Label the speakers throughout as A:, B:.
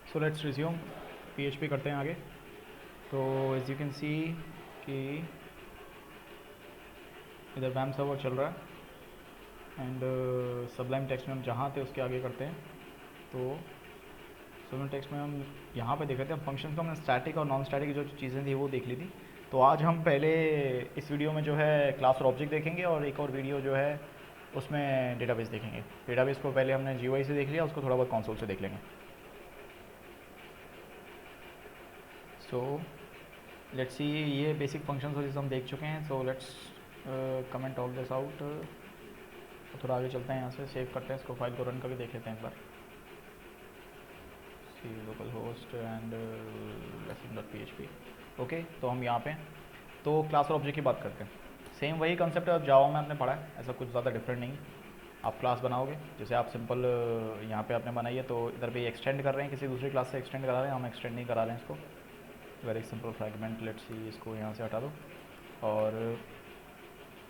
A: So let's resume PHP करते हैं आगे। तो एज यू कैन सी कि इधर वैम सर्वर चल रहा है एंड सबलाइम टेक्स्ट में हम जहाँ थे उसके आगे करते हैं। तो सबलाइम टेक्स्ट में हम यहाँ पे देख रहे थे, हम फंक्शन को हमने स्टैटिक और नॉन स्टैटिक जो चीज़ें थी वो देख ली थी। तो आज हम पहले इस वीडियो में जो है क्लास और ऑब्जेक्ट देखेंगे और एक और वीडियो जो है उसमें डेटाबेस देखेंगे। डेटाबेस को पहले हमने जीयूआई से देख लिया, उसको थोड़ा बहुत कंसोल से देख लेंगे। सो लेट्स सी, ये बेसिक फंक्शंस और हम देख चुके हैं। So let's comment all this out. थोड़ा आगे चलते हैं, यहाँ से सेव करते हैं इसको, फाइल को रन करके देख लेते हैं एक बार। C local host and lesson.php। Okay, तो हम यहाँ पे तो क्लास और ऑब्जेक्ट की बात करते हैं। सेम वही कंसेप्ट अब जावा में आपने पढ़ा है, ऐसा कुछ ज़्यादा डिफरेंट नहीं। आप क्लास बनाओगे, जैसे आप सिंपल यहाँ पे आपने बनाई है तो इधर पे एक्सटेंड कर रहे हैं, किसी दूसरी क्लास से एक्सटेंड करा रहे हैं, हम एक्सटेंड नहीं करा रहे हैं इसको। Very simple fragment, let's see, इसको यहाँ से हटा दो। और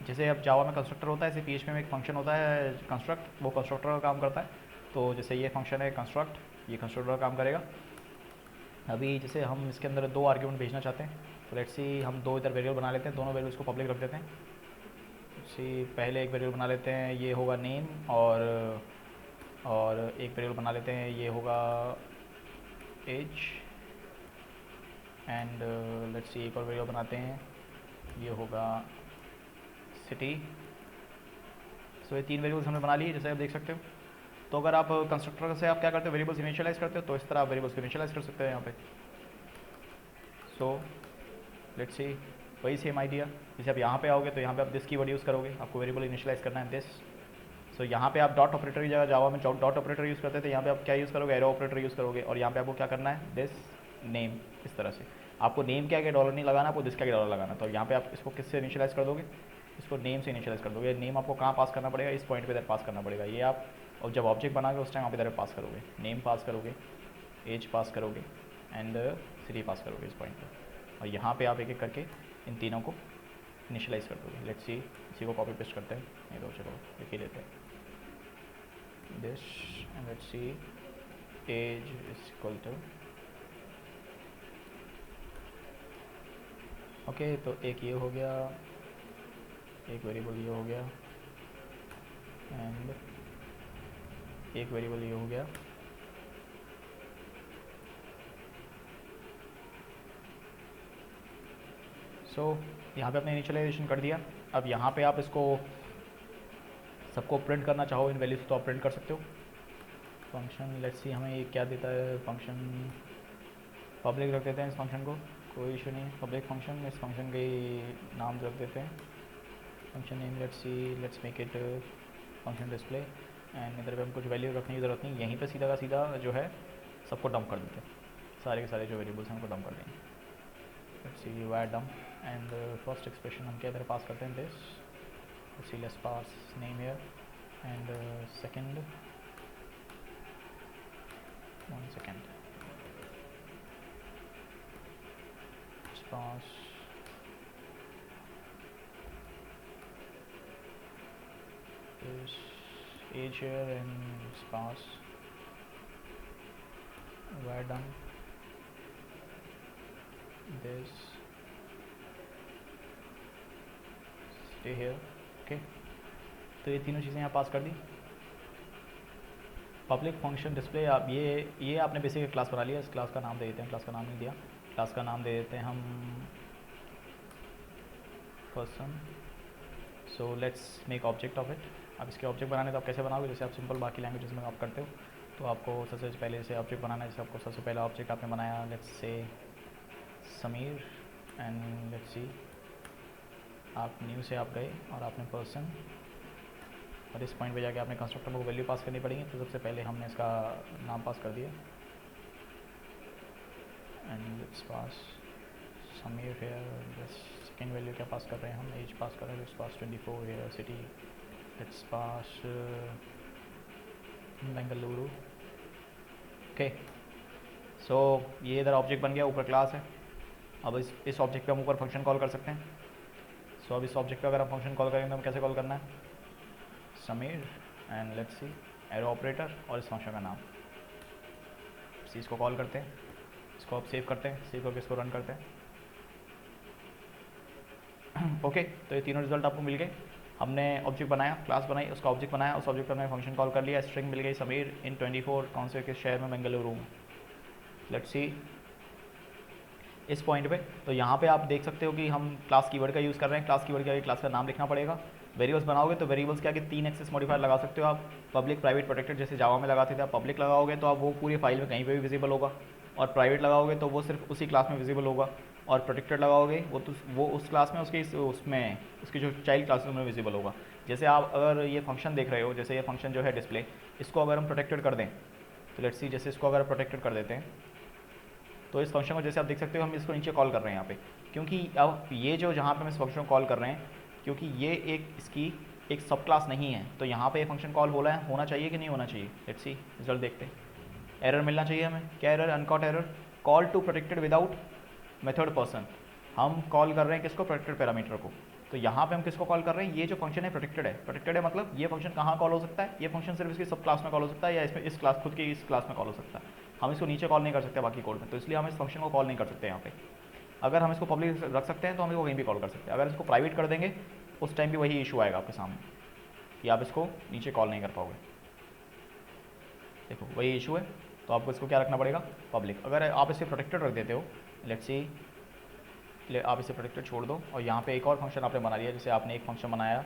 A: जैसे अब जावा में कंस्ट्रक्टर होता है, ऐसे पीएचपी में एक फंक्शन होता है कंस्ट्रक्ट, वो कंस्ट्रक्टर का काम करता है। तो जैसे ये फंक्शन है कंस्ट्रक्ट, ये कंस्ट्रक्टर का काम करेगा। अभी जैसे हम इसके अंदर दो आर्ग्यूमेंट भेजना चाहते हैं, तो लेट्स सी हम दो इधर वेरिएबल बना लेते हैं, दोनों वेरिएबल्स को पब्लिक रख देते हैं। सी पहले एक वेरिएबल बना लेते हैं, ये होगा नेम, और एक वेरिएबल बना लेते हैं, ये होगा एज। एंड लेट्स सी एक और वेरिएबल बनाते हैं, ये होगा सिटी। सो ये तीन वेरिएबल्स हमने बना लिए, जैसे आप देख सकते हो। तो अगर आप कंस्ट्रक्टर से आप क्या करते हो, वेरिएबल्स इनिशियलाइज करते हो, तो इस तरह आप वेरिएबल्स को इनिशियलाइज कर सकते हो यहाँ पे। सो लेट्स सी, वही सेम आइडिया। जैसे आप यहाँ पे आओगे तो यहाँ पे आप दिस की वर्ड यूज़ करोगे, आपको वेरिएबल इनिशियलाइज करना है दिस। सो यहाँ पे आप डॉट ऑपरेटर की जगह जावा में डॉट ऑपरेटर यूज़ करते थे, यहाँ पे आप क्या यूज़ करोगे, एरो ऑपरेटर यूज़ करोगे। और यहाँ पे आपको क्या करना है, दिस नेम, इस तरह से। आपको नेम क्या है डॉलर नहीं लगाना, आपको दिस क्या डॉलर लगाना। तो यहाँ पे आप इसको किससे इनिशियलाइज कर दोगे, इसको नेम से इनिशियलाइज कर दोगे। नेम आपको कहाँ पास करना पड़ेगा, इस पॉइंट पे इधर पास करना पड़ेगा। ये आप और जब ऑब्जेक्ट बनाओगे उस टाइम आप इधर पास करोगे, नेम पास करोगे, एज पास करोगे एंड सिटी पास करोगे इस पॉइंट पर। और यहाँ पे आप एक एक करके इन तीनों को इनिशियलाइज कर दोगे। लेट्स सी, इसी को कॉपी पेस्ट करते हैं, नहीं तो चलो लिख ही देते हैं this. And let's see age is equal to, okay, तो एक ये हो गया, एक वेरिएबल ये हो गया एंड एक वेरिएबल ये हो गया। सो यहाँ पे आपने इनिशियलाइजेशन कर दिया। अब यहाँ पे आप इसको सबको प्रिंट करना चाहो इन वैल्यूज़ तो आप प्रिंट कर सकते हो। फंक्शन लेट्स सी हमें ये क्या देता है, फंक्शन पब्लिक रख देते हैं इस फंक्शन को, कोई इशू नहीं। पब्लिक फंक्शन, इस फंक्शन के नाम रख देते हैं function name, let's see, let's make it function display. And इधर पे हम कुछ वैल्यू रखने की ज़रूरत नहीं, यहीं पे सीधा का सीधा जो है सबको डंप कर देते हैं, सारे के सारे जो वेरिएबल्स हैं उनको डंप कर देंगे। Let's see why dump and first expression हम क्या इधर पास करते हैं, this. Let's see, let's pass name here and second, one second, let's pass this age here and sparse were done this stay here। Okay, तो ये तीनों चीज़ें यहाँ पास कर दी। पब्लिक फंक्शन डिस्प्ले, आप ये आपने बेसिक क्लास बना लिया, इस क्लास का नाम दे देते हैं, क्लास का नाम नहीं दिया, क्लास का नाम दे देते हैं हम person. So let's make object of it. अब इसके ऑब्जेक्ट बनाने तो आप कैसे बनाओगे, जैसे आप सिंपल बाकी लैंग्वेजेस में आप करते हो, तो आपको सबसे पहले से ऑब्जेक्ट बनाना है। जैसे आपको सबसे पहला ऑब्जेक्ट आपने बनाया, let's say Sameer and let's सी, आप न्यू से आप गए और आपने पर्सन, और इस पॉइंट पे जाके आपने कंस्ट्रक्टर को वैल्यू पास करनी पड़ेगी। तो सबसे पहले हमने इसका नाम पास कर दिया and let's pass Sameer here. Second value क्या पास कर रहे हैं हम, एज पास कर रहे हैं, let's pass 24 here, city let's pass Bengaluru. Okay, so ये इधर ऑब्जेक्ट बन गया, ऊपर क्लास है। अब इस ऑब्जेक्ट पे हम ऊपर फंक्शन कॉल कर सकते हैं। सो अब इस ऑब्जेक्ट पे अगर हम फंक्शन कॉल करेंगे तो हम कैसे कॉल करना है, Sameer and let's C arrow operator और इस फंक्शन का नाम। सी इसको कॉल करते हैं, इसको आप सेव करते हैं, सेव करके इसको रन करते हैं। ओके, तो ये तीनों रिजल्ट आपको मिल गए। हमने ऑब्जेक्ट बनाया, क्लास बनाई, उसका ऑब्जेक्ट बनाया, उस ऑब्जेक्ट पर हमने फंक्शन कॉल कर लिया, स्ट्रिंग मिल गई समीर इन 24 कौन से किस शहर में, बेंगलुरु में। लेट्स सी इस पॉइंट पे, तो यहाँ पे आप देख सकते हो कि हम क्लास कीवर्ड का यूज़ कर रहे हैं। क्लास कीवर्ड के आगे क्लास का नाम लिखना पड़ेगा। वेरिएबल्स बनाओगे तो वेरिएबल्स के आगे 3 एक्सेस मॉडिफायर लगा सकते हो आप, पब्लिक, प्राइवेट, प्रोटेक्टेड। जैसे जावा में लगाते थे आप, पब्लिक लगाओगे तो आप वो पूरी फाइल में कहीं पे भी विजिबल होगा, और प्राइवेट लगाओगे तो वो सिर्फ उसी क्लास में विजिबल होगा, और प्रोटेक्टेड लगाओगे वो उस क्लास में उसमें उसकी जो चाइल्ड क्लास में विजिबल होगा। जैसे आप अगर ये फंक्शन देख रहे हो, जैसे ये फंक्शन जो है डिस्प्ले, इसको अगर हम प्रोटेक्टेड कर दें तो लेट्स सी, जैसे इसको अगर प्रोटेक्टेड कर देते हैं तो इस फंक्शन को जैसे आप देख सकते हो हम इसको नीचे कॉल कर रहे हैं यहाँ पे, क्योंकि अब ये जो जहाँ पे हम इस फंक्शन को कॉल कर रहे हैं, क्योंकि ये इसकी एक सब क्लास नहीं है, तो यहाँ पे फंक्शन कॉल बोला है, होना चाहिए कि नहीं होना चाहिए। लेट्स सी रिजल्ट देखते हैं। एरर मिलना चाहिए हमें, क्या error, uncaught error, call to protected without method person. हम कॉल कर रहे हैं किसको, प्रोटेक्टेड पैरामीटर को। तो यहाँ पे हम किसको कॉल कर रहे हैं, ये जो फंक्शन है प्रोटेक्टेड है। प्रोटेक्टेड है मतलब ये फंक्शन कहाँ कॉल हो सकता है, ये फंक्शन सिर्फ इसकी सब क्लास में कॉल हो सकता है, या इसमें इस क्लास खुद की इस क्लास में कॉल हो सकता है। हम इसको नीचे कॉल नहीं कर सकते बाकी कोड में, तो इसलिए हम इस फंक्शन को कॉल नहीं कर सकते यहाँ पे। अगर हम इसको पब्लिक रख सकते हैं तो हम इसको कहीं भी कॉल कर सकते हैं। अगर इसको प्राइवेट कर देंगे उस टाइम भी वही इशू आएगा आपके सामने कि आप इसको नीचे कॉल नहीं कर पाओगे। देखो वही इशू है, तो आपको इसको क्या रखना पड़ेगा, पब्लिक। अगर आप इसे प्रोटेक्टेड रख देते हो, लेट्स सी आप इसे प्रोटेक्टेड छोड़ दो, और यहाँ पे एक और फंक्शन आपने बना लिया, जैसे आपने एक फंक्शन बनाया,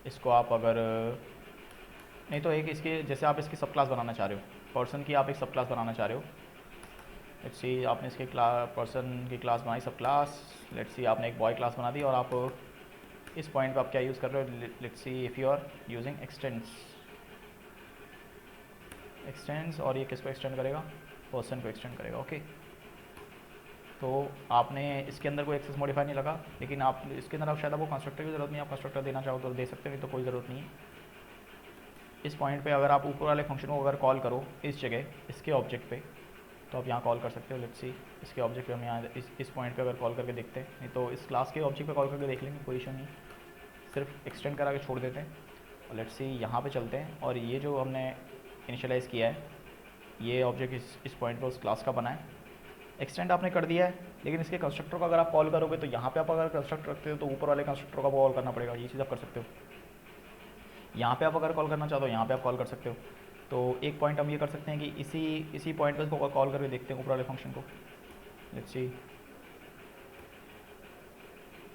A: इसको आप अगर नहीं तो एक इसके जैसे आप इसकी सब क्लास बनाना चाह रहे हो, पर्सन की आप एक सब क्लास बनाना चाह रहे हो। लेट्स सी आपने इसके पर्सन की क्लास बनाई सब क्लास। लेट्स सी आपने एक बॉय क्लास बना दी, और आप इस पॉइंट पे आप क्या यूज़ कर रहे हो, let's see if you are using extends, और ये किसको एक्सटेंड करेगा, पर्सन को एक्सटेंड करेगा। ओके, तो आपने इसके अंदर कोई एक्सेस मॉडिफाई नहीं लगा, लेकिन आप इसके अंदर आप शायद आपको कंस्ट्रक्टर की ज़रूरत नहीं है, आप कंस्ट्रक्टर देना चाहो तो दे सकते हो, नहीं तो कोई ज़रूरत नहीं है। इस पॉइंट पे अगर आप ऊपर वाले फंक्शन को अगर कॉल करो इस जगह इसके ऑब्जेक्ट पे, तो आप यहाँ कॉल कर सकते हो। लेट्स सी इसके ऑब्जेक्ट पे हम यहाँ इस पॉइंट पे अगर कॉल करके देखते हैं, नहीं तो इस क्लास के ऑब्जेक्ट पे कॉल करके देख लेंगे, कोई इशू नहीं, सिर्फ एक्सटेंड करा के छोड़ देते हैं। और लेट्स सी यहाँ पे चलते हैं, और ये जो हमने इनिशियलाइज़ किया है, ये ऑब्जेक्ट इस पॉइंट पर उस क्लास का बना है, एक्सटेंड आपने कर दिया है, लेकिन इसके कंस्ट्रक्टर को अगर आप कॉल करोगे तो यहाँ पे आप अगर कंस्ट्रक्टर रखते हो तो ऊपर वाले कंस्ट्रक्टर का कॉल करना पड़ेगा। ये चीज़ आप कर सकते हो। यहाँ पे आप अगर कॉल करना चाहते हो यहाँ पे आप कॉल कर सकते हो। तो एक पॉइंट हम ये कर सकते हैं कि इसी पॉइंट पर इसको कॉल करके देखते हैं ऊपर वाले फंक्शन को। लेट्स सी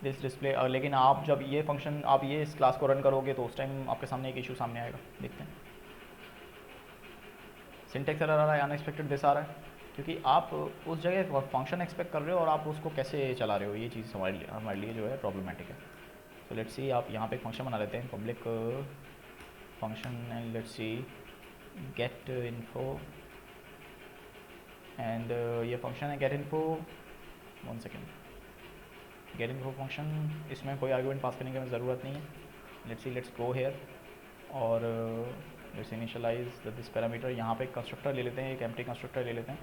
A: दिस डिस्प्ले, लेकिन आप जब ये फंक्शन आप ये इस क्लास को रन करोगे तो उस टाइम आपके सामने एक इशू सामने आएगा। देखते हैं, सिंटेक्स एरर आ रहा है, अनएक्सपेक्टेड दिस आ रहा है, क्योंकि आप उस जगह फंक्शन एक्सपेक्ट कर रहे हो और आप उसको कैसे चला रहे हो, ये चीज़ हमारे लिए जो है प्रॉब्लमेटिक है। तो लेट्स सी आप यहाँ पे एक फंक्शन बना लेते हैं, public function, and let's see get info, and ये फंक्शन है get info, 1 second, get info function, इसमें कोई आर्गुमेंट पास करने की ज़रूरत नहीं है। Let's see let's go here, और लेट्स इनिशियलाइज दिस पैरामीटर। यहाँ पे एक कंस्ट्रक्टर ले लेते हैं, एक एम्प्टी कंस्ट्रक्टर ले लेते हैं,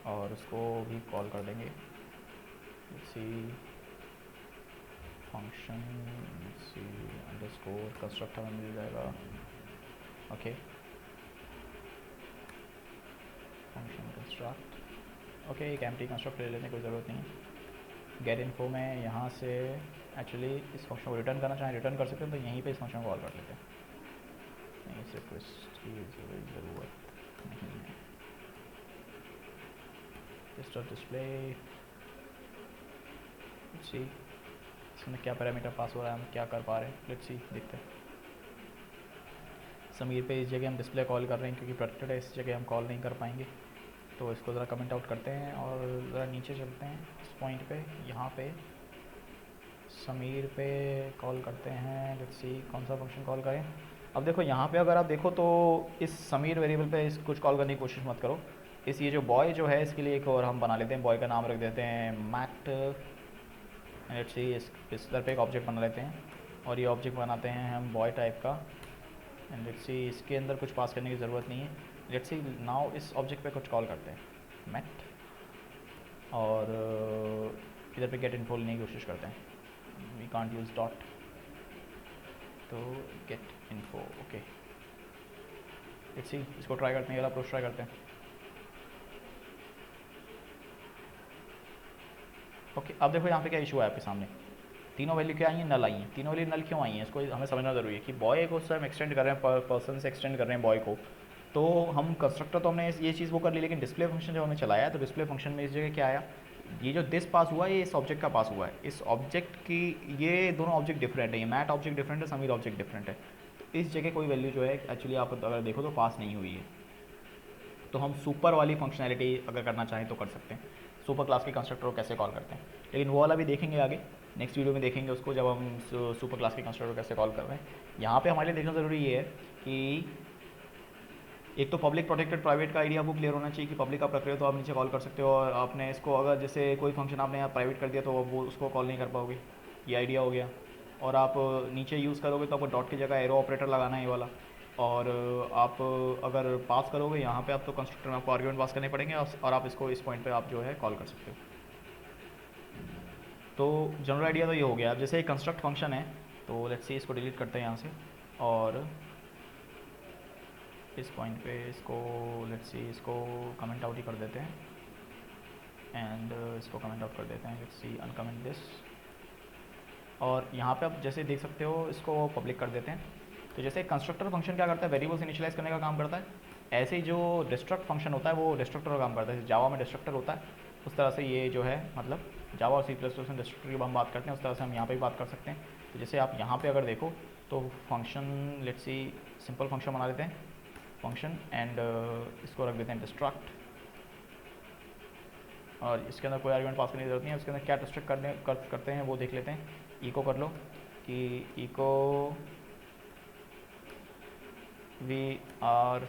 A: और उसको भी कॉल कर देंगे। Let's see function C underscore constructor में मिल जाएगा। ओके, फंक्शन कंस्ट्रक्ट, ओके, एक एम्प्टी कंस्ट्रक्टर ले लेने की कोई ज़रूरत नहीं है। गेट इन्फो में यहाँ से एक्चुअली इस फंक्शन को रिटर्न करना चाहें रिटर्न कर सकते हैं, तो यहीं पे इस फंक्शन को कॉल कर लेते हैं। नहीं, इस रिक्वेस्ट की ज़रूरत नहीं है। डिस्प्ले, सी इसमें क्या पैरामीटर पास हो रहा है, हम क्या कर पा रहे हैं, लेट्स सी देखते हैं। समीर पे इस जगह हम डिस्प्ले कॉल कर रहे हैं क्योंकि प्रोटेक्टेड है, इस जगह हम कॉल नहीं कर पाएंगे, तो इसको ज़रा कमेंट आउट करते हैं और ज़रा नीचे चलते हैं इस पॉइंट पे, यहाँ पे समीर पे कॉल करते हैं। लेट्स सी कौन सा फंक्शन कॉल करें। अब देखो यहाँ पे अगर आप देखो तो इस समीर वेरिएबल पे इस कुछ कॉल करने की कोशिश मत करो। इस ये जो बॉय जो है इसके लिए एक और हम बना लेते हैं, बॉय का नाम रख देते हैं मैट। लेट्स सी इस तरह पे एक ऑब्जेक्ट बना लेते हैं, और ये ऑब्जेक्ट बनाते हैं हम बॉय टाइप का, एंड लेट्स सी इसके अंदर कुछ पास करने की ज़रूरत नहीं है। लेट्स सी नाउ इस ऑब्जेक्ट पे कुछ कॉल करते हैं मैट, और इधर पे गेट इन्फो लेने की कोशिश करते हैं, वी कांट यूज़ डॉट, तो get info. Okay, let's see इसको ट्राई करते हैं, ये वाला अप्रोच ट्राई करते हैं। ओके, अब देखो यहाँ पे क्या इशू है आपके सामने। तीनों वैल्यू क्या आई हैं, नल आई हैं। तीनों वैल्यू नल क्यों आई हैं, इसको हमें समझना ज़रूरी है कि बॉय को उससे हम एक्सटेंड कर रहे हैं, पर्सन से एक्सटेंड कर रहे हैं बॉय को। तो हम कंस्ट्रक्टर तो हमने ये चीज़ वो कर ली, लेकिन डिस्प्ले फंक्शन जब हमने चलाया तो डिस्प्ले फंक्शन में इस जगह क्या आया, ये जो दिस पास हुआ है ये इस ऑब्जेक्ट का पास हुआ है। इस ऑब्जेक्ट की, ये दोनों ऑब्जेक्ट डिफरेंट है, ये मैट ऑब्जेक्ट डिफरेंट है, समीर ऑब्जेक्ट डिफरेंट है। तो इस जगह कोई वैल्यू जो है एक्चुअली आप अगर देखो तो पास नहीं हुई है। तो हम सुपर वाली फंक्शनैलिटी अगर करना चाहें तो कर सकते हैं, सुपर क्लास के कंस्ट्रक्टर को कैसे कॉल करते हैं। लेकिन वो वाला भी देखेंगे आगे, नेक्स्ट वीडियो में देखेंगे उसको, जब हम सुपर क्लास के कंस्ट्रक्टर को कैसे कॉल कर रहे हैं। यहाँ पे हमारे लिए देखना ज़रूरी ये है कि एक तो पब्लिक प्रोटेक्टेड प्राइवेट का आइडिया आपको क्लियर होना चाहिए कि पब्लिक आप रख रहे हो तो आप नीचे कॉल कर सकते हो, और आपने इसको अगर जैसे कोई फंक्शन आपने यहाँ प्राइवेट कर दिया तो वो उसको कॉल नहीं कर पाओगे, ये आइडिया हो गया। और आप नीचे यूज़ करोगे तो आपको डॉट की जगह एरो ऑपरेटर लगाना है ये वाला। और आप अगर पास करोगे यहाँ पे आप तो कंस्ट्रक्टर में आपको आर्ग्यूमेंट पास करने पड़ेंगे, और आप इसको इस पॉइंट पे आप जो है कॉल कर सकते हो। तो जनरल आइडिया तो ये हो गया। अब जैसे एक कंस्ट्रक्ट फंक्शन है, तो लेट्स सी इसको डिलीट करते हैं यहाँ से, और इस पॉइंट पे इसको लेट्स सी इसको कमेंट आउट ही कर देते हैं, एंड इसको कमेंट आउट कर देते हैं, लेट्स सी अनकमेंट दिस। और यहाँ पे आप जैसे देख सकते हो इसको पब्लिक कर देते हैं। तो जैसे कंस्ट्रक्टर फंक्शन क्या करता है, वेरिएबल्स इनिशियलाइज करने का काम करता है, ऐसे ही जो डिस्ट्रक्ट फंक्शन होता है वो डिस्ट्रक्टर का काम करता है। जैसे जावा में डिस्ट्रक्टर होता है उस तरह से ये जो है, मतलब जावा और C++ में डिस्ट्रक्टर की हम बात करते हैं उस तरह से हम यहाँ पे भी बात कर सकते हैं। तो जैसे आप यहाँ पे अगर देखो तो function, let's see simple function बना देते हैं, फंक्शन, एंड इसको रख देते हैं डिस्ट्रक्ट, और इसके अंदर कोई आर्गुमेंट पास करने की जरूरत नहीं है। इसके अंदर क्या डिस्ट्रक्ट करते हैं वो देख लेते हैं। इको कर लो कि echo we are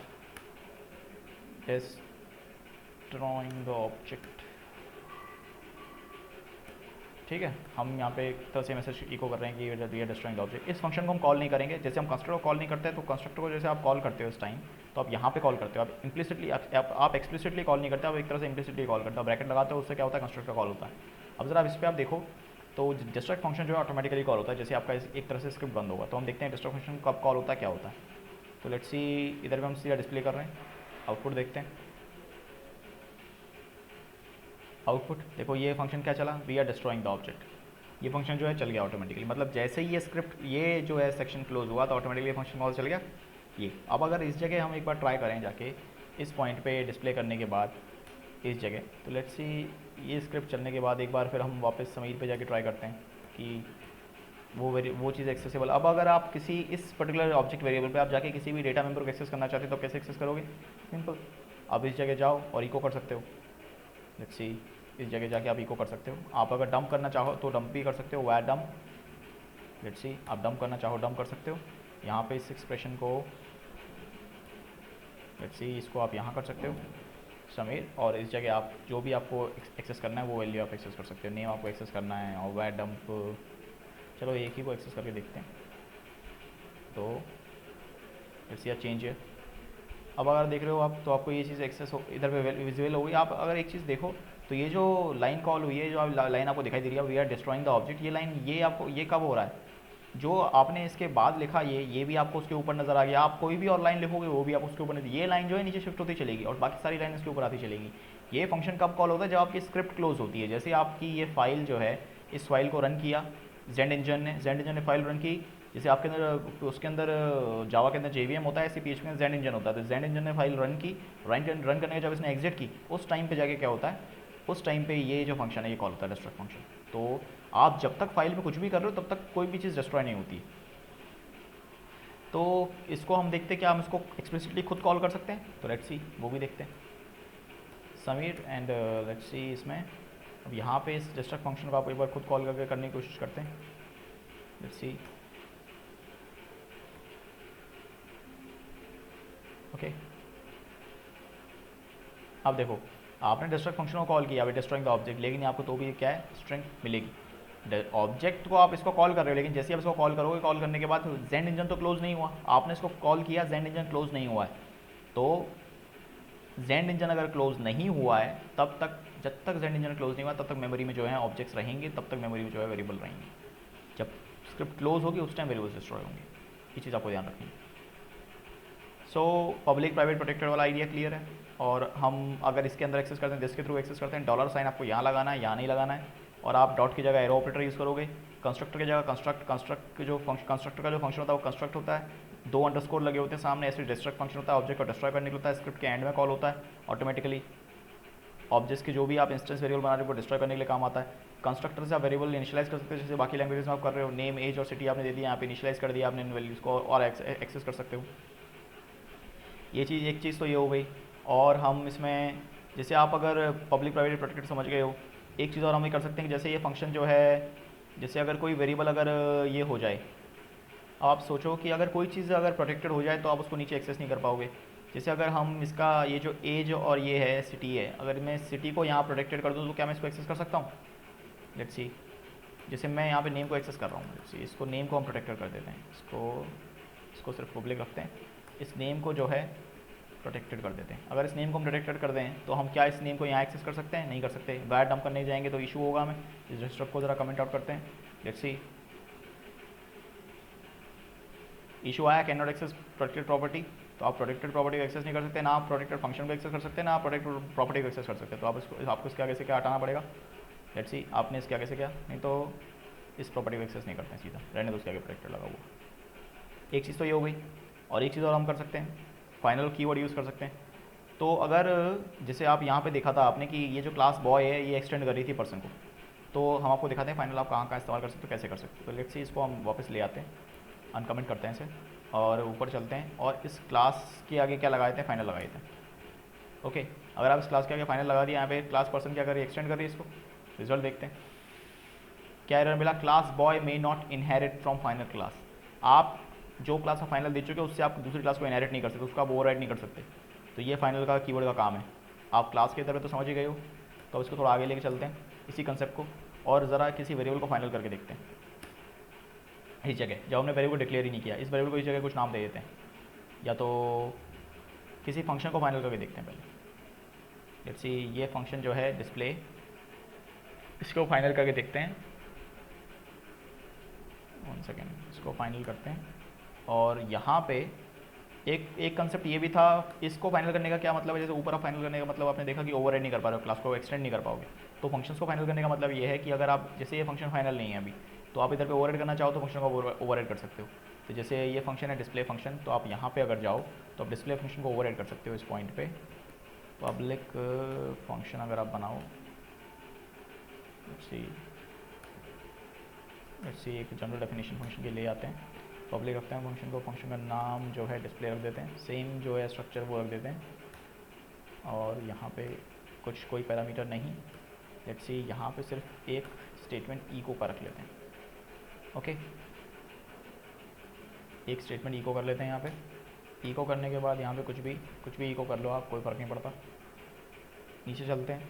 A: destroying the object, ठीक है। हम यहाँ पे एक तरह से मैसेज इको कर रहे हैं कि we are destroying the object. इस फंक्शन को हम कॉल नहीं करेंगे, जैसे हम कंस्ट्रक्टर को कॉल नहीं करते तो कंस्ट्रक्टर को जैसे आप कॉल करते हो इस टाइम, तो आप यहाँ पे कॉल करते हो, आप इम्प्लिसिटली आप एक्सप्लिसिटली कॉल नहीं करते, आप एक तरह से इम्प्लिसिटली कॉल करते हो, ब्रैकेट लगाते हो, उससे क्या होता है, कंस्ट्रक्टर कॉल होता है। अब जरा इस पर आप देखो तो डिस्ट्रक्ट फंक्शन जो है ऑटोमेटिकली कॉल होता है, जैसे आपका एक तरह से स्क्रिप्ट बंद होगा। तो हम देखते हैं डिस्ट्रक्ट फंक्शन कब कॉल होता है, क्या होता है। तो लेट्स सी इधर भी हम सीधा डिस्प्ले कर रहे हैं, आउटपुट देखते हैं। आउटपुट देखो, ये फंक्शन क्या चला, we are destroying the object, ये फंक्शन जो है चल गया ऑटोमेटिकली। मतलब जैसे ही ये स्क्रिप्ट, ये जो है सेक्शन क्लोज हुआ तो ऑटोमेटिकली ये फंक्शन कॉल चल गया ये। अब अगर इस जगह हम एक बार ट्राई करें जाके इस पॉइंट पे डिस्प्ले करने के बाद इस जगह, तो लेट्स सी ये स्क्रिप्ट चलने के बाद एक बार फिर हम वापस समीर पे जाके ट्राई करते हैं कि वो चीज़ एक्सेसिबल। अब अगर आप किसी इस पर्टिकुलर ऑब्जेक्ट वेरिएबल पे आप जाके किसी भी डेटा मेंबर को एक्सेस करना चाहते हो तो कैसे एक्सेस करोगे, सिंपल, आप इस जगह जाओ और इको कर सकते हो। लेट्स सी इस जगह जाके आप इको कर सकते हो। आप अगर डंप करना चाहो तो डंप भी कर सकते हो, वायर डंप। लेट्स सी आप डंप करना चाहो डंप कर सकते हो। यहाँ पे इस एक्सप्रेशन को, लेट्स सी इसको आप यहाँ कर सकते हो समीर, और इस जगह आप जो भी आपको एक्सेस करना है वो वैल्यू आप एक्सेस कर सकते हो। नेम आपको एक्सेस करना है और वायर डंप, चलो एक ही को एक्सेस करके देखते हैं। तो लेट्स सी आप चेंज है। अब अगर देख रहे हो आप तो आपको ये चीज़ एक्सेस हो, इधर पे विजुअल हो गई। आप अगर एक चीज़ देखो तो ये जो लाइन कॉल हुई है, जो लाइन आपको दिखाई दे रही है we are destroying the object, ये लाइन ये आपको ये कब हो रहा है, जो आपने इसके बाद लिखा ये भी आपको उसके ऊपर नज़र आ गया। आप कोई भी और लाइन लिखोगे वो भी आप उसके ऊपर, ये लाइन जो है नीचे शिफ्ट होती चलेगी और बाकी सारी लाइन इसके ऊपर आती चलेगी। ये फंक्शन कब कॉल होता है, जब आपकी स्क्रिप्ट क्लोज होती है। जैसे आपकी ये फाइल जो है, इस फाइल को रन किया जेंड इंजन ने फाइल रन की। जैसे आपके अंदर उसके अंदर जावा के अंदर JVM होता है, ऐसे PHP में जेंड इंजन होता है। तो जेंड इंजन ने फाइल रन की, रन करने के जब इसने एग्जिट की उस टाइम पे जाके क्या होता है, उस टाइम पे ये जो फंक्शन है ये कॉल होता है डिस्ट्रॉय फंक्शन। तो आप जब तक फाइल में कुछ भी कर रहे हो तब तक कोई भी चीज़ डिस्ट्रॉय नहीं होती। तो इसको हम देखते हैं कि हम इसको एक्सप्लिसिटली खुद कॉल कर सकते हैं, तो लेट्स सी वो भी देखते हैं समीर, एंड लेट्स सी इसमें अब यहाँ पे इस डिस्ट्रक्ट फंक्शन को आप एक बार खुद कॉल करके करने की कोशिश करते हैं। Let's C okay. अब देखो आपने डिस्ट्रक्ट फंक्शन को कॉल किया, अभी डिस्ट्रॉइंग द ऑब्जेक्ट, लेकिन आपको तो भी क्या है, स्ट्रिंग मिलेगी। ऑब्जेक्ट को आप इसको कॉल कर रहे हो, लेकिन जैसे आप इसको कॉल करोगे, कॉल करने के बाद जेंड इंजन तो क्लोज नहीं हुआ, आपने इसको कॉल किया, जेंड इंजन क्लोज नहीं हुआ है। तो जेंड इंजन अगर क्लोज नहीं हुआ है तब तक, जब तक जेंड इंजन क्लोज नहीं हुआ तब तक मेमोरी में जो है ऑब्जेक्ट्स रहेंगे, तब तक मेमोरी में जो है वेरिएबल रहेंगे। जब स्क्रिप्ट क्लोज होगी उस टाइम वेरिएबल्स डिस्ट्रॉय होंगे। ये चीज़ आपको ध्यान रखनी है। सो पब्लिक प्राइवेट प्रोटेक्टेड वाला आइडिया क्लियर है। और हम अगर इसके अंदर एक्सेस करते हैं, दिस के थ्रू एक्सेस करते हैं, डॉलर साइन आपको यहाँ लगाना है, यहाँ नहीं लगाना है। और आप डॉट की जगह एरो ऑपरेटर यूज़ करोगे। कंस्ट्रक्टर की जगह कंस्ट्रक्ट जो कंस्ट्रक्टर का जो फंक्शन होता है वो कंस्ट्रक्ट होता है, 2 अंडरस्कोर लगे होते हैं सामने, ऐसे डिस्ट्रक्ट फंक्शन होता है, ऑब्जेक्ट को डिस्ट्रॉय करने के लिए होता है, स्क्रिप्ट के एंड में कॉल होता है ऑटोमेटिकली। ऑब्जेक्ट्स के जो भी आप इंस्टेंस वेरिएबल बना रहे हो वो डिस्ट्रॉय करने के लिए काम आता है। कंस्ट्रक्टर से आप वेरिएबल इनिशियलाइज कर सकते हो, जैसे बाकी लैंग्वेजेस में आप कर रहे हो, नेम एज और सिटी आपने दे दिया, यहाँ पे इनिशियलाइज कर दिया आपने इन वैल्यूज़ को और एक्सेस कर सकते हो। ये चीज़ एक चीज़ तो ये हो गई। और हम इसमें जैसे आप अगर पब्लिक प्राइवेट प्रोटेक्टेड समझ गए हो, एक चीज़ और हम ये कर सकते हैं कि जैसे ये फंक्शन जो है, जैसे अगर कोई वेरिएबल अगर ये हो जाए, आप सोचो कि अगर कोई चीज़ अगर प्रोटेक्टेड हो जाए तो आप उसको नीचे एक्सेस नहीं कर पाओगे। जैसे अगर हम इसका ये जो एज और ये है सिटी है, अगर मैं सिटी को यहाँ प्रोटेक्टेड कर दूँ तो क्या मैं इसको एक्सेस कर सकता हूँ? लेट्स सी, जैसे मैं यहाँ पे नेम को एक्सेस कर रहा हूँ, लेट्स सी इसको नेम को हम प्रोटेक्टेड कर देते हैं, इसको सिर्फ पब्लिक रखते हैं, इस नेम को जो है प्रोटेक्टेड कर देते हैं। अगर इस नेम को हम प्रोटेक्टेड कर दें तो हम क्या इस नेम को यहाँ एक्सेस कर सकते हैं? नहीं कर सकते। वायर डंप करने जाएंगे तो इशू होगा हमें। इस डिस्ट्रक्ट को ज़रा कमेंट आउट करते हैं, लेट्स सी। इशू आया can not access protected property, तो आप प्रोटेक्टेड प्रॉपर्टी को एक्सेस नहीं कर सकते, ना आप प्रोटेक्टेड फंक्शन को एक्सेस कर सकते हैं, ना आप प्रोटेक्टेड प्रॉपर्टी को एक्सेस कर सकते हैं। तो आपको इसके आगे से क्या हटाना पड़ेगा? लेट्स सी, आपने इसके आगे से क्या, नहीं तो इस प्रॉपर्टी को एक्सेस नहीं करते हैं सीधा, रहने दो उसके आगे प्रोटेक्टेड लगा हुआ। एक चीज़ तो ये हो गई। और एक चीज़ और हम कर सकते हैं, फाइनल कीवर्ड यूज़ कर सकते हैं। तो अगर जैसे आप यहाँ पे देखा था आपने कि ये जो क्लास बॉय है ये एक्सटेंड कर रही थी पर्सन को, तो हम आपको दिखाते हैं फाइनल आप कहाँ कहाँ इस्तेमाल कर सकते हो, कैसे कर सकते हो। तो लेट्स सी इसको हम वापस ले आते हैं, अनकमेंट करते हैं इसे और ऊपर चलते हैं और इस क्लास के आगे क्या लगाए थे? फाइनल लगाए थे। ओके, अगर आप इस क्लास के आगे फाइनल लगा दिया, यहाँ पे क्लास पर्सन क्या कर रही है? एक्सटेंड कर रही है इसको। रिजल्ट देखते हैं, क्या एरर मिला? Class boy may not inherit from final class. आप जो क्लास का फाइनल दे चुके हो उससे आप दूसरी क्लास को इनहेरिट नहीं कर सकते, उसका आप ओवरराइड नहीं कर सकते। तो ये फाइनल का कीवर्ड का काम है। आप क्लास के तरह तो समझ ही गए हो, तो इसको थोड़ा आगे लेके चलते हैं इसी कंसेप्ट को और ज़रा किसी वेरिएबल को फाइनल करके देखते हैं। इस जगह जब हमने वेरिएबल को डिक्लेयर ही नहीं किया, इस वेरिएबल को इस जगह कुछ नाम दे देते हैं, या तो किसी फंक्शन को फाइनल करके देखते हैं पहले। लेट्स सी, ये फंक्शन जो है डिस्प्ले, इसको फाइनल करके देखते हैं। 1 सेकेंड, इसको फाइनल करते हैं। और यहाँ पे एक कंसेप्ट ये भी था, इसको फाइनल करने का क्या मतलब है? जैसे ऊपर आप फाइनल करने का मतलब आपने देखा कि ओवरराइड नहीं कर पा रहे हो, क्लास को एक्सटेंड नहीं कर पाओगे। तो फंक्शंस को फाइनल करने का मतलब ये है कि अगर आप, जैसे ये फंक्शन फाइनल नहीं है अभी, तो आप इधर पे ओवरराइड करना चाहो तो फंक्शन को ओवरराइड कर सकते हो। तो जैसे ये फंक्शन है डिस्प्ले फंक्शन, तो आप यहाँ पे अगर जाओ तो आप डिस्प्ले फंक्शन को ओवरराइड कर सकते हो इस पॉइंट पे। पब्लिक फंक्शन अगर आप बनाओ, लेट्स सी एक जनरल डेफिनेशन फंक्शन के ले आते हैं, पब्लिक रखते हैं फंक्शन को, फंक्शन का नाम जो है डिस्प्ले रख देते हैं, सेम जो है स्ट्रक्चर वो रख देते हैं। और यहाँ पे कुछ कोई पैरामीटर नहीं, लेट्स सी यहाँ पे सिर्फ एक स्टेटमेंट इको का रख लेते हैं। ओके, एक स्टेटमेंट इको कर लेते हैं यहाँ पे। इको करने के बाद यहाँ पे कुछ भी इको कर लो आप, कोई फ़र्क नहीं पड़ता। नीचे चलते हैं,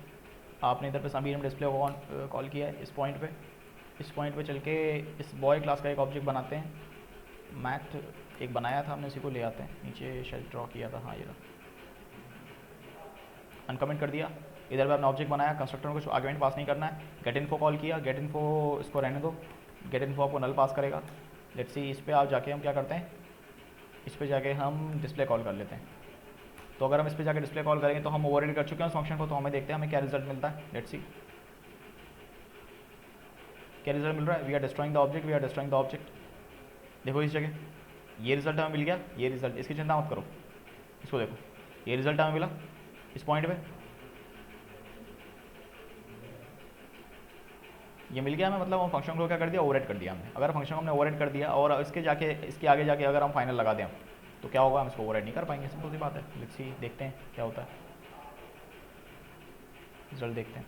A: आपने इधर पे सभी हम डिस्प्ले को कॉल किया है इस पॉइंट पे चल के इस बॉय क्लास का एक ऑब्जेक्ट बनाते हैं। मैथ एक बनाया था हमने, उसी को ले आते हैं, नीचे शायद ड्रॉ किया था, हाँ ये रहा, अनकमेंट कर दिया। इधर पे आपने ऑब्जेक्ट बनाया, कंस्ट्रक्टर में कुछ आर्गुमेंट पास नहीं करना है, गेट इन्फो कॉल किया, गेट इन्फो इसको रहने दो, गेट इन्फो आपको नल पास करेगा। लेट्स सी, इस पर आप जाके हम क्या करते हैं, इस पर जाके हम डिस्प्ले कॉल कर लेते हैं। तो अगर हम इस पर जाके डिस्प्ले कॉल करेंगे तो हम ओवरराइड कर चुके हैं उस फंक्शन को, तो हमें देखते हैं हमें क्या रिजल्ट मिलता है। लेट्स सी क्या रिजल्ट मिल रहा है, we are destroying the object, we are destroying the object. देखो इस जगह ये रिजल्ट हमें मिल गया, ये रिजल्ट, इसकी चिंता मत करो, इसको देखो, ये रिजल्ट हमें मिला इस पॉइंट पे, ये मिल गया हमें, मतलब हम फंक्शन को क्या कर दिया, ओवरराइड कर दिया हमने। अगर फंक्शन को हमने ओवरराइड कर दिया और इसके आगे जाके अगर हम फाइनल लगा दें तो क्या होगा, हम इसको ओवरराइड नहीं कर पाएंगे, सिंपल सी बात है। लेट्स सी, देखते हैं क्या होता है, रिजल्ट देखते हैं।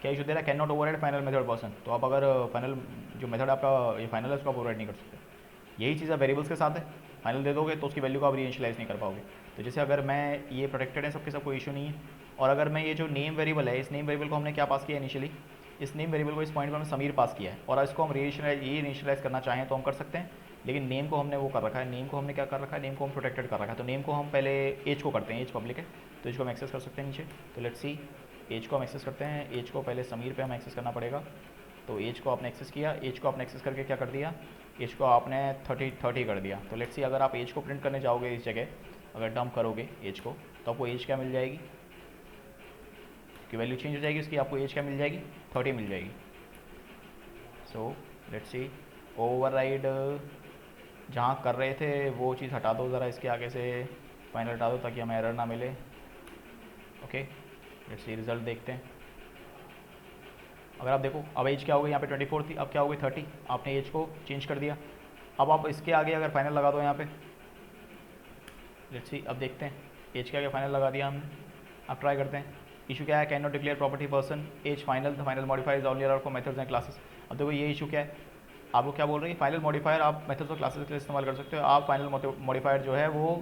A: क्या इशू दे रहा है, can not override final method person. तो आप अगर फाइनल जो मेथड आपका ये फाइनल है उसको आप ओवरराइड नहीं कर सकते। यही चीज़ है वेरिएबल्स के साथ है, फाइनल दे दोगे तो उसकी वैल्यू को आप रीइनिशियलाइज नहीं कर पाओगे। तो जैसे अगर मैं ये प्रोटेक्टेड है सबके सब, कोई इशू नहीं है। और अगर मैं ये जो नेम वेरिएबल है, इस नेम वेरिएबल को हमने क्या पास किया इनिशियली, इस नेम वेरिएबल को इस पॉइंट पर हमने समीर पास किया है, और इसको हम रीइनिशियलाइज करना चाहें तो हम कर सकते हैं। लेकिन नेम को हमने वो कर रखा है, नेम को हमने क्या कर रखा है, नेम को हम प्रोटेक्टेड कर रखा है। तो नेम को हम पहले एज को करते हैं, एज पब्लिक है तो एज को हम एक्सेस कर सकते हैं नीचे। तो लेट्स सी, एज को हम एक्सेस करते हैं, एज को पहले समीर पे हमें एक्सेस करना पड़ेगा। तो एज को आपने एक्सेस किया, एज को आपने एक्सेस करके क्या कर दिया, एज को आपने 30 कर दिया। तो लेट्स सी, अगर आप एज को प्रिंट करने जाओगे इस जगह, अगर डंप करोगे एज को, तो आपको एज क्या मिल जाएगी, उसकी वैल्यू चेंज हो जाएगी, उसकी आपको एज क्या मिल जाएगी, 30 मिल जाएगी। सो लेट्स सी, ओवरराइड जहाँ कर रहे थे वो चीज़ हटा दो ज़रा, इसके आगे से फाइनल हटा दो ताकि हमें एरर ना मिले। ओके लेट्स सी रिज़ल्ट देखते हैं। अगर आप देखो अब एज क्या हो गई, यहाँ पे 24 थी, अब क्या हो गई 30, आपने एज को चेंज कर दिया। अब आप इसके आगे अगर फाइनल लगा दो यहाँ पे, लेट्स सी अब देखते हैं, एज के आगे फाइनल लगा दिया हमने। अब ट्राई करते हैं, इशू क्या है, can not declare property person as final, the final modifier is only allowed for methods and classes. अब देखो ये इशू क्या है, आपको क्या बोल रहे हैं, फाइनल मॉडिफायर आप मेथड्स और क्लासेस के लिए इस्तेमाल कर सकते हो, आप फाइनल मॉडिफायर जो है वो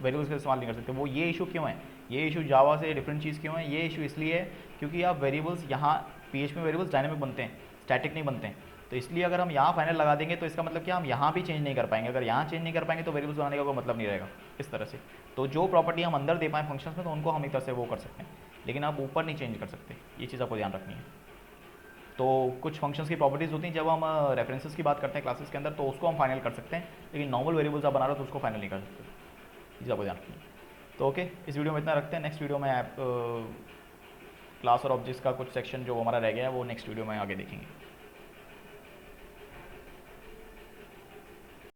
A: वेरिएबल्स के लिए इस्तेमाल नहीं कर सकते। वो ये इशू क्यों है, ये इशू जावा से डिफरेंट चीज़ क्यों है, ये इशू इसलिए है क्योंकि आप वेरिएबल्स यहाँ PHP में वेरिएबल्स डायनेमिक बनते हैं, स्टैटिक नहीं बनते हैं। तो इसलिए अगर हम यहाँ फाइनल लगा देंगे तो इसका मतलब क्या, हम यहाँ भी चेंज नहीं कर पाएंगे। अगर यहाँ चेंज नहीं कर पाएंगे तो वेरिएबल्स बनाने का कोई मतलब नहीं रहेगा इस तरह से। तो जो प्रॉपर्टी हम अंदर दे पाएँ फंक्शंस में तो उनको हम एक तरह से वो कर सकते हैं, लेकिन आप ऊपर नहीं चेंज कर सकते, ये चीज़ आपको ध्यान रखनी है। तो कुछ फंक्शंस की प्रॉपर्टीज़ होती हैं जब हम रेफरेंसेस की बात करते हैं क्लासेस के अंदर, तो उसको हम फाइनल कर सकते हैं, लेकिन नॉर्मल वेरिएबल्स आप बना रहे हो तो उसको फाइनल नहीं कर सकते, ये चीज़ आपको ध्यान रखनी है। तो ओके, इस वीडियो में इतना रखते हैं। नेक्स्ट वीडियो में आप क्लास और ऑब्जेक्ट्स का कुछ सेक्शन जो हमारा रह गया है वो नेक्स्ट वीडियो में आगे देखेंगे।